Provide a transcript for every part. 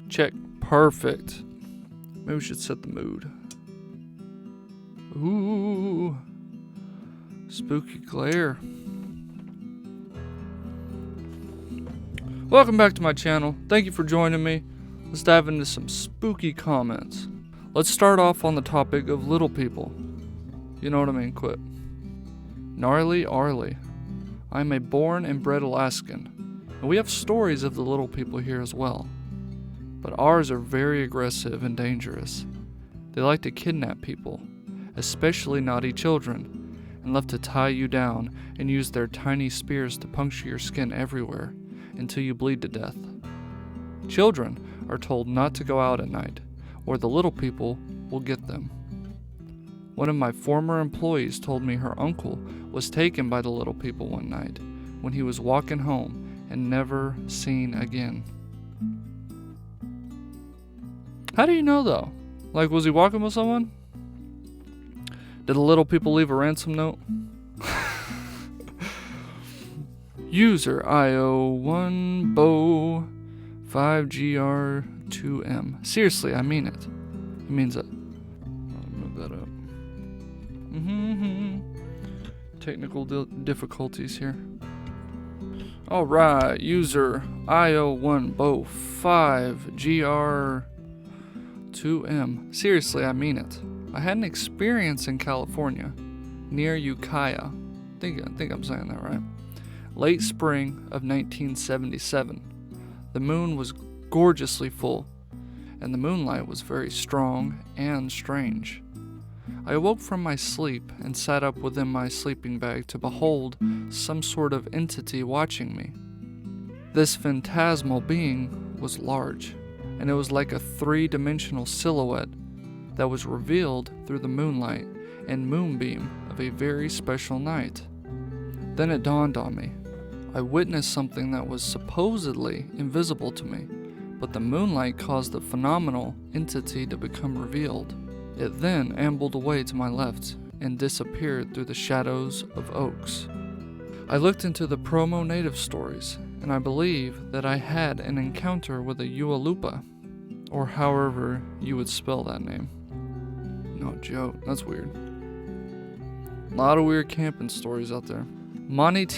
Check. Perfect. Maybe we should set the mood. Ooh. Spooky glare. Welcome back to my channel. Thank you for joining me. Let's dive into some spooky comments. Let's start off on the topic of little people. You know what I mean, quit. Gnarly Arlie. I'm a born and bred Alaskan, and we have stories of the little people here as well. But ours are very aggressive and dangerous. They like to kidnap people, especially naughty children, and love to tie you down and use their tiny spears to puncture your skin everywhere until you bleed to death. Children are told not to go out at night, or the little people will get them. One of my former employees told me her uncle was taken by the little people one night when he was walking home and never seen again. How do you know though? Like, was he walking with someone? Did the little people leave a ransom note? User IO1BO 5GR2M. Seriously, I mean it. He means it. I'll move that up. Technical difficulties here. Alright, user IO1BO 5GR2M. Seriously, I mean it. I had an experience in California, near Ukiah. I think I'm saying that right. Late spring of 1977. The moon was gorgeously full, and the moonlight was very strong and strange. I awoke from my sleep and sat up within my sleeping bag to behold some sort of entity watching me. This phantasmal being was large, and it was like a three-dimensional silhouette that was revealed through the moonlight and moonbeam of a very special night. Then it dawned on me. I witnessed something that was supposedly invisible to me, but the moonlight caused the phenomenal entity to become revealed. It then ambled away to my left and disappeared through the shadows of oaks. I looked into the promo native stories, and I believe that I had an encounter with a Ualupa, or however you would spell that name. No joke, that's weird. A lot of weird camping stories out there. Moniat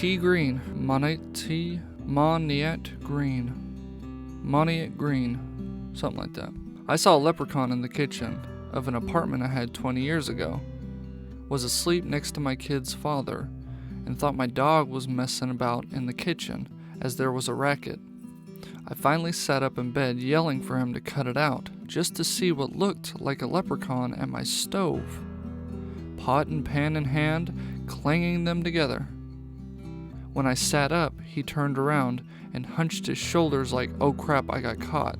Green. Something like that. I saw a leprechaun in the kitchen of an apartment I had 20 years ago. Was asleep next to my kid's father and thought my dog was messing about in the kitchen as there was a racket. I finally sat up in bed yelling for him to cut it out just to see what looked like a leprechaun at my stove. Pot and pan in hand, clanging them together. When I sat up, he turned around and hunched his shoulders like, oh crap, I got caught.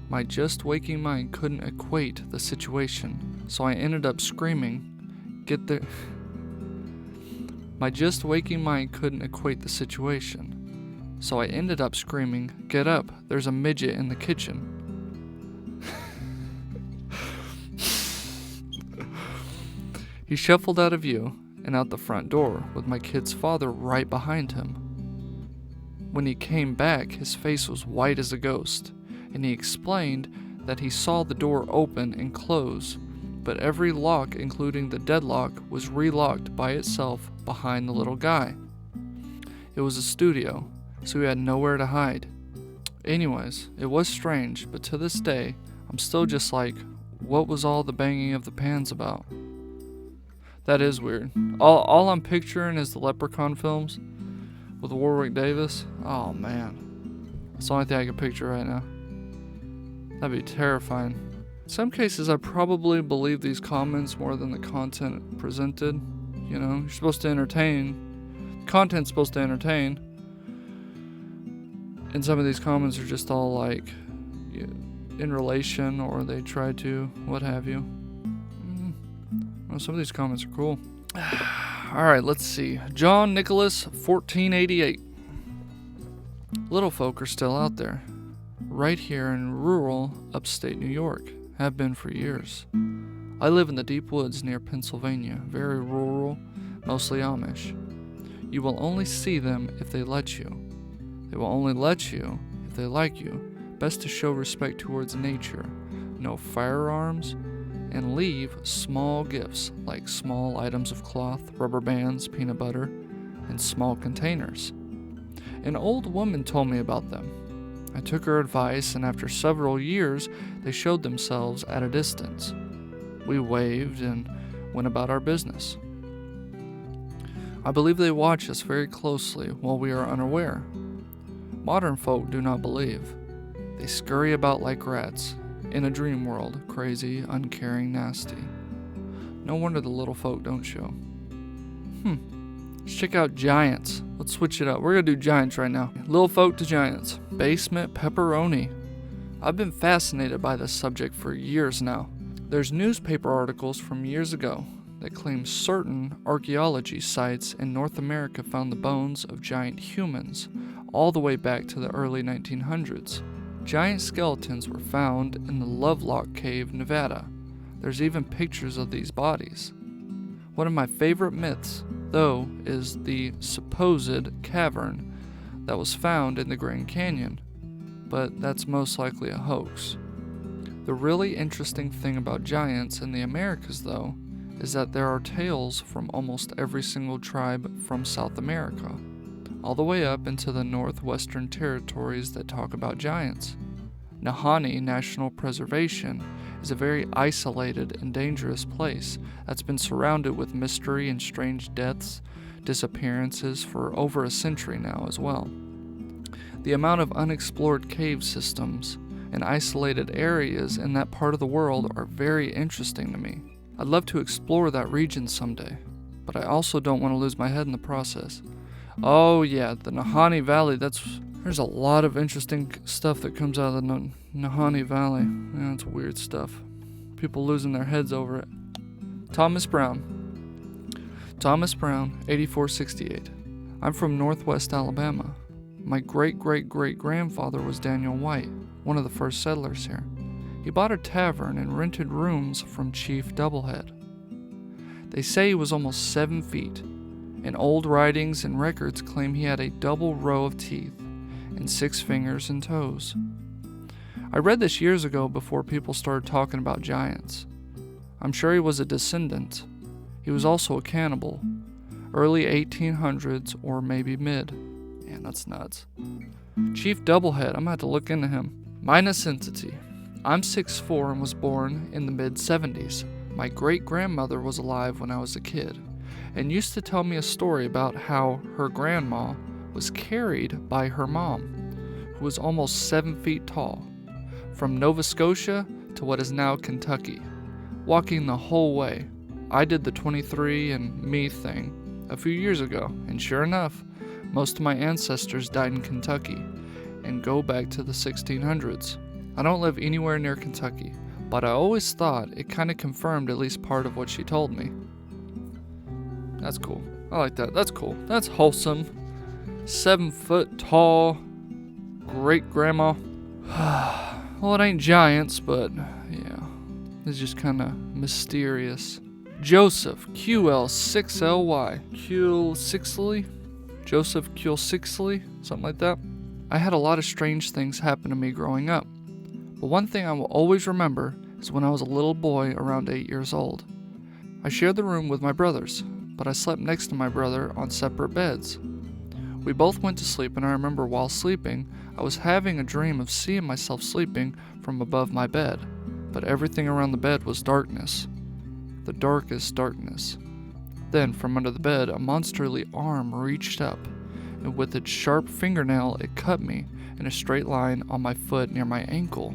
My just waking mind couldn't equate the situation, so I ended up screaming, get up, there's a midget in the kitchen. He shuffled out of view and out the front door with my kid's father right behind him. When he came back, his face was white as a ghost, and he explained that he saw the door open and close, but every lock, including the deadlock, was relocked by itself behind the little guy. It was a studio, so he had nowhere to hide. Anyways, it was strange, but to this day, I'm still just like, what was all the banging of the pans about? That is weird. All I'm picturing is the Leprechaun films with Warwick Davis. Oh man. That's the only thing I can picture right now. That'd be terrifying. In some cases, I probably believe these comments more than the content presented. You know, you're supposed to entertain. The content's supposed to entertain. And some of these comments are just all like in relation, or they try to, what have you. Well, some of these comments are cool. Alright, let's see. John Nicholas 1488. Little folk are still out there. Right here in rural upstate New York. Have been for years. I live in the deep woods near Pennsylvania. Very rural, mostly Amish. You will only see them if they let you. They will only let you if they like you. best to show respect towards nature, no firearms, and leave small gifts like small items of cloth, rubber bands, peanut butter, and small containers. An old woman told me about them. I took her advice, and after several years, they showed themselves at a distance. We waved and went about our business. I believe they watch us very closely while we are unaware. Modern folk do not believe. They scurry about like rats, in a dream world, crazy, uncaring, nasty. No wonder the little folk don't show. Let's check out giants. Let's switch it up. We're gonna do giants right now. Little folk to giants. Basement pepperoni. I've been fascinated by this subject for years now. There's newspaper articles from years ago that claim certain archaeology sites in North America found the bones of giant humans all the way back to the early 1900s. Giant skeletons were found in the Lovelock Cave, Nevada. There's even pictures of these bodies. One of my favorite myths, though, is the supposed cavern that was found in the Grand Canyon, but that's most likely a hoax. The really interesting thing about giants in the Americas, though, is that there are tales from almost every single tribe from South America, all the way up into the northwestern territories that talk about giants. Nahanni National Preservation is a very isolated and dangerous place that's been surrounded with mystery and strange deaths, disappearances for over a century now as well. The amount of unexplored cave systems and isolated areas in that part of the world are very interesting to me. I'd love to explore that region someday, but I also don't want to lose my head in the process. Oh yeah, the Nahanni Valley, there's a lot of interesting stuff that comes out of the Nahanni Valley. Yeah, it's weird stuff. People losing their heads over it. Thomas Brown, 8468. I'm from Northwest Alabama. My great-great-great-grandfather was Daniel White, one of the first settlers here. He bought a tavern and rented rooms from Chief Doublehead. They say he was almost 7 feet, and old writings and records claim he had a double row of teeth and 6 fingers and toes. I read this years ago before people started talking about giants. I'm sure he was a descendant. He was also a cannibal. Early 1800s or maybe mid. Man, that's nuts. Chief Doublehead, I'm gonna have to look into him. Minus entity. I'm 6'4" and was born in the mid-70s. My great-grandmother was alive when I was a kid and used to tell me a story about how her grandma was carried by her mom, who was almost 7 feet tall, from Nova Scotia to what is now Kentucky, walking the whole way. I did the 23andMe thing a few years ago, and sure enough, most of my ancestors died in Kentucky and go back to the 1600s. I don't live anywhere near Kentucky, but I always thought it kind of confirmed at least part of what she told me. That's cool. I like that. That's cool. That's wholesome. 7 foot tall great grandma. Well, it ain't giants, but yeah, it's just kind of mysterious. Joseph, QL6LY. Q6ly? Joseph Q6ly? Something like that. I had a lot of strange things happen to me growing up. But one thing I will always remember is when I was a little boy around 8 years old. I shared the room with my brothers, but I slept next to my brother on separate beds. We both went to sleep, and I remember while sleeping, I was having a dream of seeing myself sleeping from above my bed, but everything around the bed was darkness. The darkest darkness. Then, from under the bed, a monsterly arm reached up, and with its sharp fingernail, it cut me in a straight line on my foot near my ankle.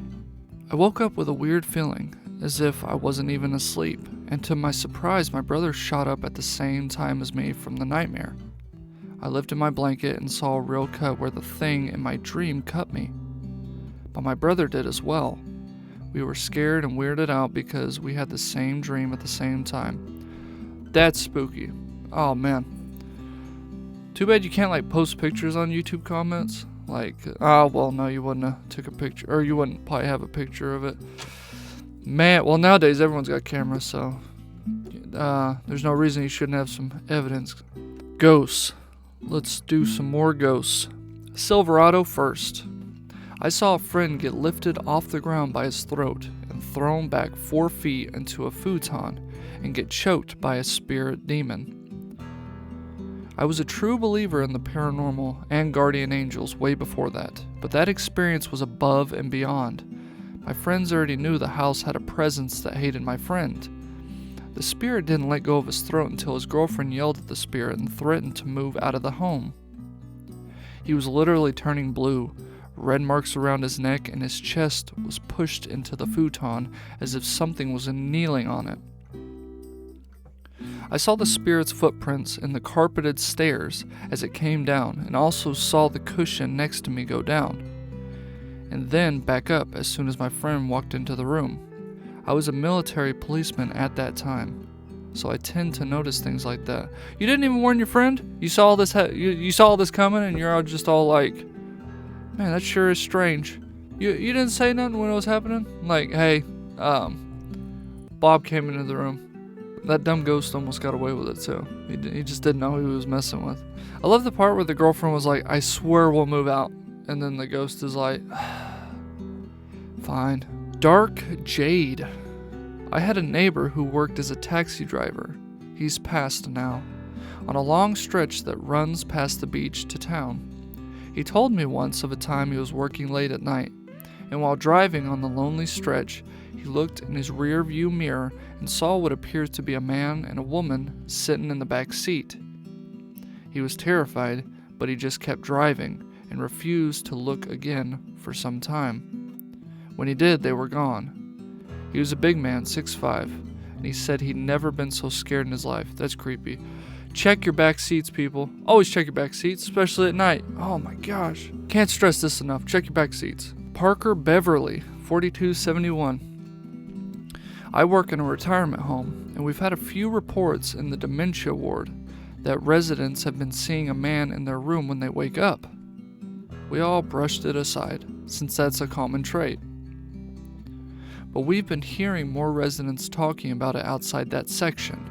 I woke up with a weird feeling, as if I wasn't even asleep, and to my surprise, my brother shot up at the same time as me from the nightmare. I lifted my blanket and saw a real cut where the thing in my dream cut me. But my brother did as well. We were scared and weirded out because we had the same dream at the same time. That's spooky. Oh man. Too bad you can't post pictures on YouTube comments. Well, no, you wouldn't have took a picture, or you wouldn't probably have a picture of it. Man, well, nowadays everyone's got cameras, so there's no reason you shouldn't have some evidence. Ghosts. Let's do some more ghosts. Silverado first. I saw a friend get lifted off the ground by his throat and thrown back 4 feet into a futon and get choked by a spirit demon. I was a true believer in the paranormal and guardian angels way before that, but that experience was above and beyond. My friends already knew the house had a presence that hated my friend. The spirit didn't let go of his throat until his girlfriend yelled at the spirit and threatened to move out of the home. He was literally turning blue, red marks around his neck, and his chest was pushed into the futon as if something was kneeling on it. I saw the spirit's footprints in the carpeted stairs as it came down, and also saw the cushion next to me go down, and then back up as soon as my friend walked into the room. I was a military policeman at that time, so I tend to notice things like that. You didn't even warn your friend? You saw this you saw this coming, and you're just all like, man, that sure is strange. You didn't say nothing when it was happening? Like, hey, Bob came into the room. That dumb ghost almost got away with it too. He just didn't know who he was messing with. I love the part where the girlfriend was like, I swear we'll move out. And then the ghost is like, fine. Dark Jade. I had a neighbor who worked as a taxi driver. He's passed now. On a long stretch that runs past the beach to town. He told me once of a time he was working late at night, and while driving on the lonely stretch, he looked in his rear view mirror and saw what appeared to be a man and a woman sitting in the back seat. He was terrified, but he just kept driving and refused to look again for some time. When he did, they were gone. He was a big man, 6'5", and he said he'd never been so scared in his life. That's creepy. Check your back seats, people. Always check your back seats, especially at night. Oh my gosh. Can't stress this enough. Check your back seats. Parker Beverly, 4271. I work in a retirement home, and we've had a few reports in the dementia ward that residents have been seeing a man in their room when they wake up. We all brushed it aside, since that's a common trait. But we've been hearing more residents talking about it outside that section.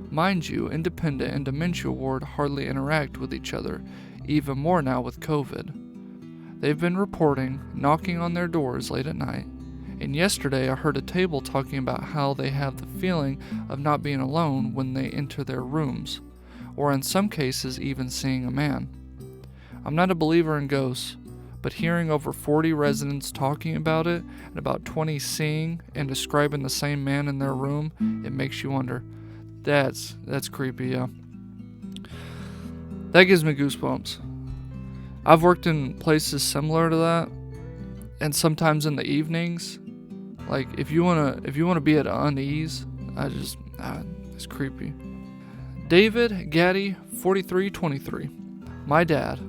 Mind you, independent and dementia ward hardly interact with each other, even more now with COVID. They've been reporting knocking on their doors late at night, and yesterday I heard a table talking about how they have the feeling of not being alone when they enter their rooms, or in some cases even seeing a man. I'm not a believer in ghosts, but hearing over 40 residents talking about it and about 20 seeing and describing the same man in their room, it makes you wonder. That's creepy, yeah. That gives me goosebumps. I've worked in places similar to that, and sometimes in the evenings, like if you wanna be at unease, it's creepy. David Gaddy, 4323. My dad,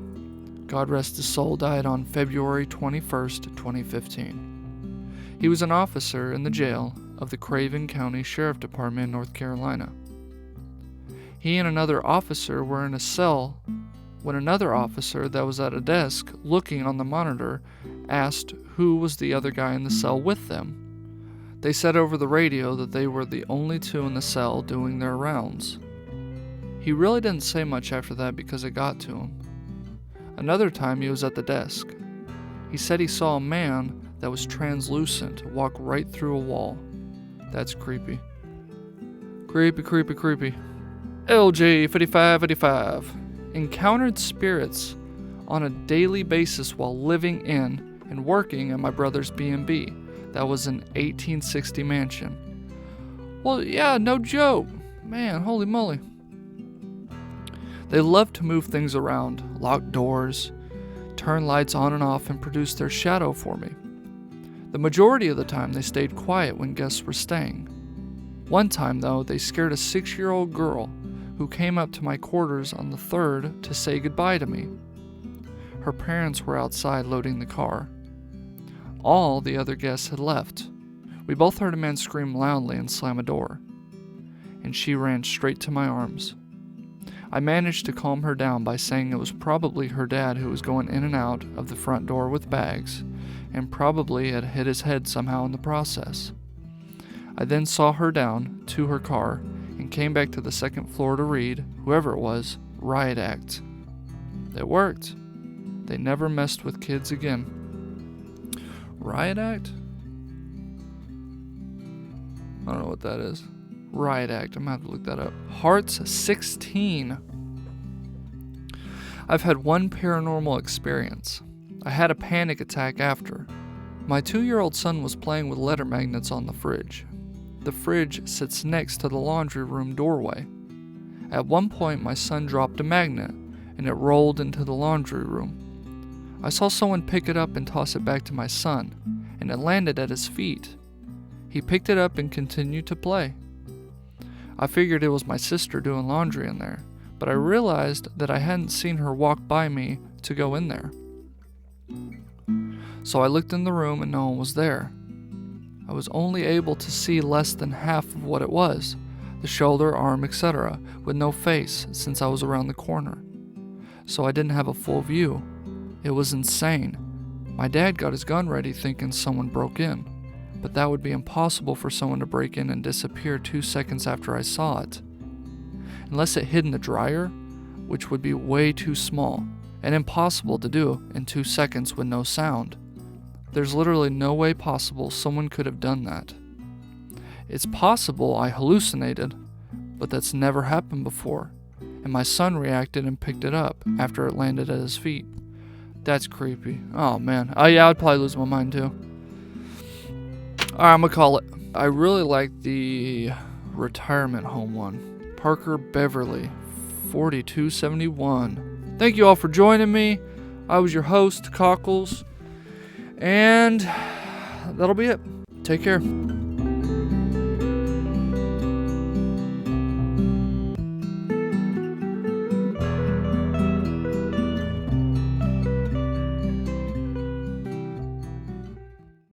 God rest his soul, died on February 21st, 2015. He was an officer in the jail of the Craven County Sheriff Department in North Carolina. He and another officer were in a cell when another officer that was at a desk looking on the monitor asked who was the other guy in the cell with them. They said over the radio that they were the only two in the cell doing their rounds. He really didn't say much after that because it got to him. Another time he was at the desk. He said he saw a man that was translucent walk right through a wall. That's creepy. Creepy. LJ 5585 encountered spirits on a daily basis while living in and working at my brother's B&B. That was an 1860 mansion. Well, yeah, no joke. Man, holy moly. They love to move things around, lock doors, turn lights on and off, and produce their shadow for me. The majority of the time they stayed quiet when guests were staying. One time, though, they scared a 6-year-old girl who came up to my quarters on the 3rd to say goodbye to me. Her parents were outside loading the car. All the other guests had left. We both heard a man scream loudly and slam a door, and she ran straight to my arms. I managed to calm her down by saying it was probably her dad who was going in and out of the front door with bags, and probably had hit his head somehow in the process. I then saw her down to her car and came back to the 2nd floor to read, whoever it was, Riot Act. It worked. They never messed with kids again. Riot Act? I don't know what that is. Riot Act. I'm going to have to look that up. Hearts 16. I've had one paranormal experience. I had a panic attack after. My 2-year-old son was playing with letter magnets on the fridge. The fridge sits next to the laundry room doorway. At one point, my son dropped a magnet, and it rolled into the laundry room. I saw someone pick it up and toss it back to my son, and it landed at his feet. He picked it up and continued to play. I figured it was my sister doing laundry in there, but I realized that I hadn't seen her walk by me to go in there. So I looked in the room and no one was there. I was only able to see less than half of what it was, the shoulder, arm, etc., with no face since I was around the corner. So I didn't have a full view. It was insane. My dad got his gun ready thinking someone broke in, but that would be impossible for someone to break in and disappear 2 seconds after I saw it. Unless it hid in the dryer, which would be way too small and impossible to do in 2 seconds with no sound. There's literally no way possible someone could have done that. It's possible I hallucinated, but that's never happened before, and my son reacted and picked it up after it landed at his feet. That's creepy. Oh man. Oh yeah, I'd probably lose my mind too. Alright, I'm gonna call it. I really like the retirement home one. Parker Beverly, 4271. Thank you all for joining me. I was your host, Cockles. And that'll be it. Take care.